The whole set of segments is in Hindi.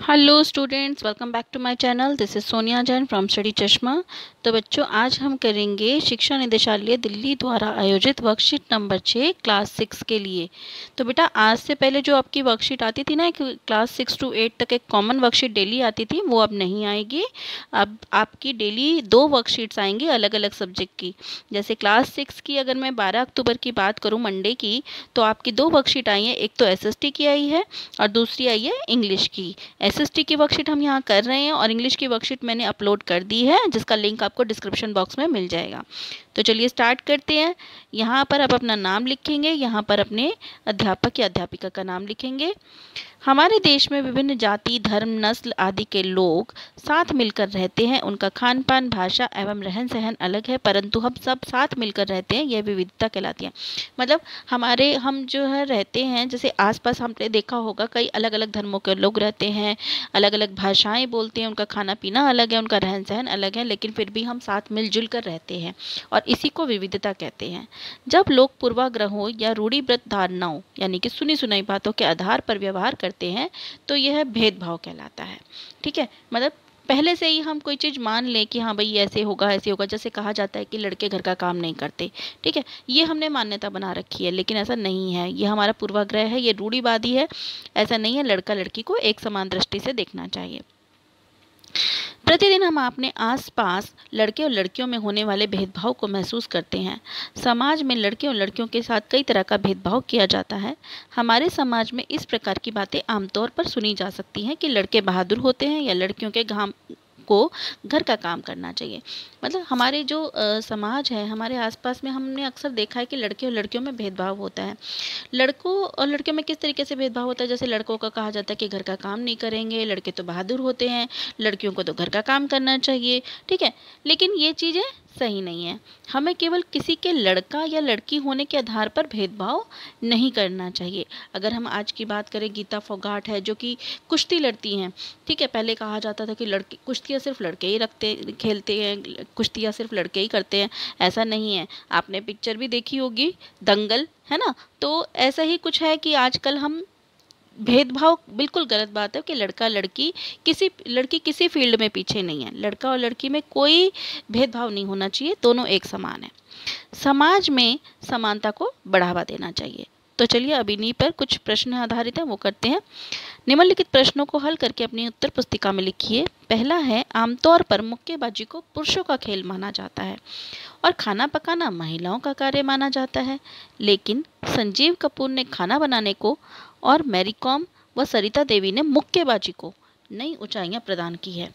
Hello students, welcome back to my channel. This is Sonia Jain from study Chashma. तो बच्चों, आज हम करेंगे शिक्षा निदेशालय दिल्ली द्वारा आयोजित वर्कशीट नंबर 6 क्लास 6 के लिए। तो बेटा, आज से पहले जो आपकी वर्कशीट आती थी ना, क्लास 6 to 8 तक एक कॉमन वर्कशीट डेली आती थी, वो अब नहीं आएगी। अब आपकी डेली 2 वर्कशीट्स आएंगी अलग अलग सब्जेक्ट की। जैसे क्लास 6 की अगर मैं 12 अक्टूबर की बात करूँ, मंडे की, तो आपकी 2 वर्कशीट आई हैं। एक तो एसएसटी की आई है और दूसरी आई है इंग्लिश की। एसएसटी की वर्कशीट हम यहाँ कर रहे हैं और इंग्लिश की वर्कशीट मैंने अपलोड कर दी है, जिसका लिंक आपको डिस्क्रिप्शन बॉक्स में मिल जाएगा। तो चलिए स्टार्ट करते हैं। यहाँ पर आप अपना नाम लिखेंगे, यहाँ पर अपने अध्यापक या अध्यापिका का नाम लिखेंगे। हमारे देश में विभिन्न जाति, धर्म, नस्ल आदि के लोग साथ मिलकर रहते हैं। उनका खान पान, भाषा एवं रहन सहन अलग है, परंतु हम सब साथ मिलकर रहते हैं, यह विविधता कहलाती है। मतलब हम जो है रहते हैं, जैसे आसपास हमने देखा होगा कई अलग अलग धर्मों के लोग रहते हैं, अलग अलग भाषाएं बोलते हैं, उनका खाना पीना अलग है, उनका रहन सहन अलग है, लेकिन फिर भी हम साथ मिलजुल कर रहते हैं और इसी को विविधता कहते हैं। जब लोग पूर्वाग्रहों या रूढ़िबद्ध धारणाओं यानी कि सुनी सुनाई बातों के आधार पर व्यवहार करते हैं, तो यह भेदभाव कहलाता है। ठीक है, मतलब पहले से ही हम कोई चीज़ मान लें कि हाँ भाई ऐसे होगा ऐसे होगा। जैसे कहा जाता है कि लड़के घर का काम नहीं करते, ठीक है, ये हमने मान्यता बना रखी है, लेकिन ऐसा नहीं है। ये हमारा पूर्वाग्रह है, ये रूढ़िवादी है। ऐसा नहीं है, लड़का लड़की को एक समान दृष्टि से देखना चाहिए। प्रतिदिन हम अपने आसपास लड़के और लड़कियों में होने वाले भेदभाव को महसूस करते हैं। समाज में लड़के और लड़कियों के साथ कई तरह का भेदभाव किया जाता है। हमारे समाज में इस प्रकार की बातें आमतौर पर सुनी जा सकती हैं कि लड़के बहादुर होते हैं या लड़कियों के घाम को घर का काम करना चाहिए। मतलब हमारे जो समाज है, हमारे आसपास में हमने अक्सर देखा है कि लड़के और लड़कियों में भेदभाव होता है। लड़कों और लड़कियों में किस तरीके से भेदभाव होता है? जैसे लड़कों का कहा जाता है कि घर का काम नहीं करेंगे, लड़के तो बहादुर होते हैं, लड़कियों को तो घर का काम करना चाहिए। ठीक है, लेकिन ये चीज़ें सही नहीं है। हमें केवल किसी के लड़का या लड़की होने के आधार पर भेदभाव नहीं करना चाहिए। अगर हम आज की बात करें, गीता फोगाट है जो कि कुश्ती लड़ती हैं। ठीक है, पहले कहा जाता था कि लड़के कुश्तियाँ सिर्फ लड़के ही खेलते हैं, कुश्तियाँ सिर्फ लड़के ही करते हैं। ऐसा नहीं है। आपने पिक्चर भी देखी होगी, दंगल, है ना? तो ऐसा ही कुछ है कि आजकल हम भेदभाव, बिल्कुल गलत बात है कि लड़की किसी फील्ड में पीछे नहीं है। लड़का और लड़की में कोई भेदभाव नहीं होना चाहिए, दोनों एक समान है। समाज में समानता को बढ़ावा देना चाहिए। तो चलिए अब इन्हीं पर कुछ प्रश्न आधारित हैं, वो करते हैं। निम्नलिखित प्रश्नों को हल करके अपनी उत्तर पुस्तिका में लिखिए। पहला है, आमतौर पर मुक्केबाजी को पुरुषों का खेल माना जाता है और खाना पकाना महिलाओं का कार्य माना जाता है, लेकिन संजीव कपूर ने खाना बनाने को और मैरी कॉम व सरिता देवी ने मुक्केबाजी को नई ऊंचाइयां प्रदान की है।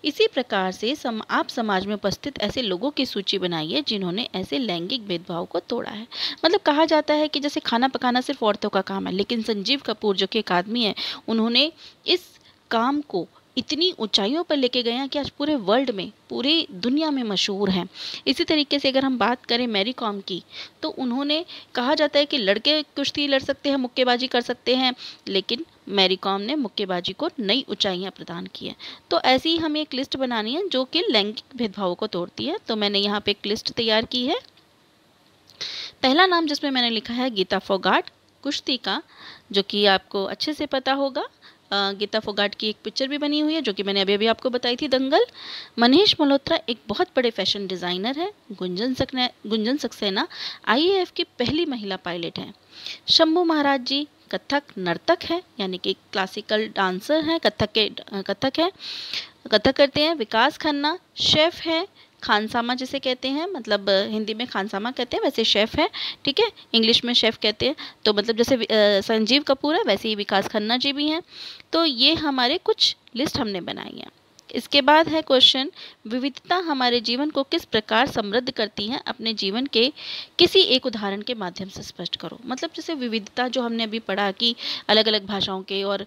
इसी प्रकार से आप समाज में उपस्थित ऐसे लोगों की सूची बनाइए जिन्होंने ऐसे लैंगिक भेदभाव को तोड़ा है। मतलब कहा जाता है कि जैसे खाना पकाना सिर्फ औरतों का काम है, लेकिन संजीव कपूर जो कि एक आदमी है, उन्होंने इस काम को इतनी ऊंचाइयों पर लेके गए हैं कि आज पूरे वर्ल्ड में, पूरी दुनिया में मशहूर हैं। इसी तरीके से अगर हम बात करें मैरी कॉम की, तो उन्होंने, कहा जाता है कि लड़के कुश्ती लड़ सकते हैं, मुक्केबाजी कर सकते हैं, लेकिन मैरी कॉम ने मुक्केबाजी को नई ऊंचाइयां प्रदान की हैं। तो ऐसी ही हमें एक लिस्ट बनानी है जो कि लैंगिक भेदभाव को तोड़ती है। तो मैंने यहाँ पे एक लिस्ट तैयार की है। पहला नाम जिसमें मैंने लिखा है गीता फोगाट, कुश्ती का, जो कि आपको अच्छे से पता होगा। गीता फोगाट की एक पिक्चर भी बनी हुई है जो कि मैंने अभी अभी आपको बताई थी, दंगल। मनीष मल्होत्रा एक बहुत बड़े फैशन डिज़ाइनर है। गुंजन सक्सेना आईएएफ की पहली महिला पायलट हैं। शंभू महाराज जी कथक नर्तक है, यानी कि क्लासिकल डांसर हैं, कथक करते हैं। विकास खन्ना शेफ है, खानसामा जिसे कहते हैं, मतलब हिंदी में खानसामा कहते हैं, वैसे शेफ है। ठीक है, इंग्लिश में शेफ कहते हैं। तो मतलब जैसे संजीव कपूर है, वैसे ही विकास खन्ना जी भी हैं। तो ये हमारे कुछ लिस्ट हमने बनाई है। इसके बाद है क्वेश्चन, विविधता हमारे जीवन को किस प्रकार समृद्ध करती है? अपने जीवन के किसी एक उदाहरण के माध्यम से स्पष्ट करो। मतलब जैसे विविधता जो हमने अभी पढ़ा कि अलग अलग भाषाओं के और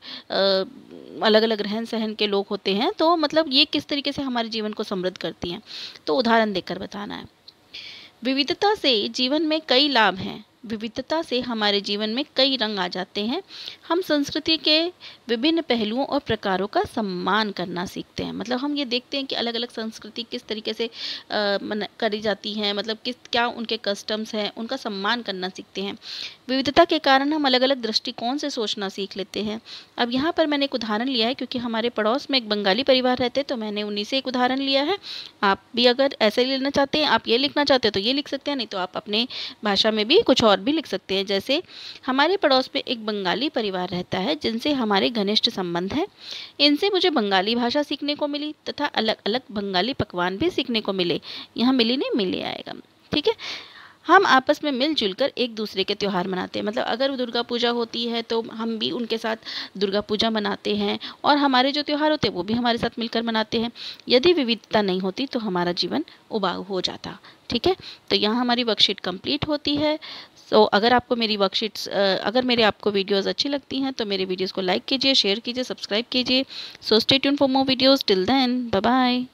अलग अलग रहन सहन के लोग होते हैं, तो मतलब ये किस तरीके से हमारे जीवन को समृद्ध करती हैं, तो उदाहरण देकर बताना है। विविधता से जीवन में कई लाभ हैं, विविधता से हमारे जीवन में कई रंग आ जाते हैं। हम संस्कृति के विभिन्न पहलुओं और प्रकारों का सम्मान करना सीखते हैं। मतलब हम ये देखते हैं कि अलग अलग संस्कृति किस तरीके से करी जाती हैं, मतलब क्या उनके कस्टम्स हैं, उनका सम्मान करना सीखते हैं। विविधता के कारण हम अलग अलग दृष्टिकोण से सोचना सीख लेते हैं। अब यहाँ पर मैंने एक उदाहरण लिया है, क्योंकि हमारे पड़ोस में एक बंगाली परिवार रहते हैं, तो मैंने उन्हीं से एक उदाहरण लिया है। आप भी अगर ऐसे लेना चाहते हैं, आप ये लिखना चाहते हैं तो ये लिख सकते हैं, नहीं तो आप अपने भाषा में भी कुछ और भी लिख सकते हैं। जैसे हमारे पड़ोस में एक बंगाली परिवार रहता है जिनसे हमारे घनिष्ठ संबंध हैं। इनसे मुझे बंगाली भाषा सीखने को मिली तथा अलग अलग बंगाली पकवान भी सीखने को मिले। यहाँ मिली नहीं, मिले आएगा, ठीक है। हम आपस में मिलजुल कर एक दूसरे के त्यौहार मनाते हैं। मतलब अगर दुर्गा पूजा होती है तो हम भी उनके साथ दुर्गा पूजा मनाते हैं, और हमारे जो त्यौहार होते हैं वो भी हमारे साथ मिलकर मनाते हैं। यदि विविधता नहीं होती तो हमारा जीवन उबाऊ हो जाता, ठीक है। तो यहाँ हमारी वर्कशीट कंप्लीट होती है। सो अगर आपको मेरी वर्कशीट्स अगर मेरे आपको वीडियोस अच्छी लगती हैं तो मेरे वीडियोस को लाइक कीजिए, शेयर कीजिए, सब्सक्राइब कीजिए। So stay tune for more videos. Till then, bye bye.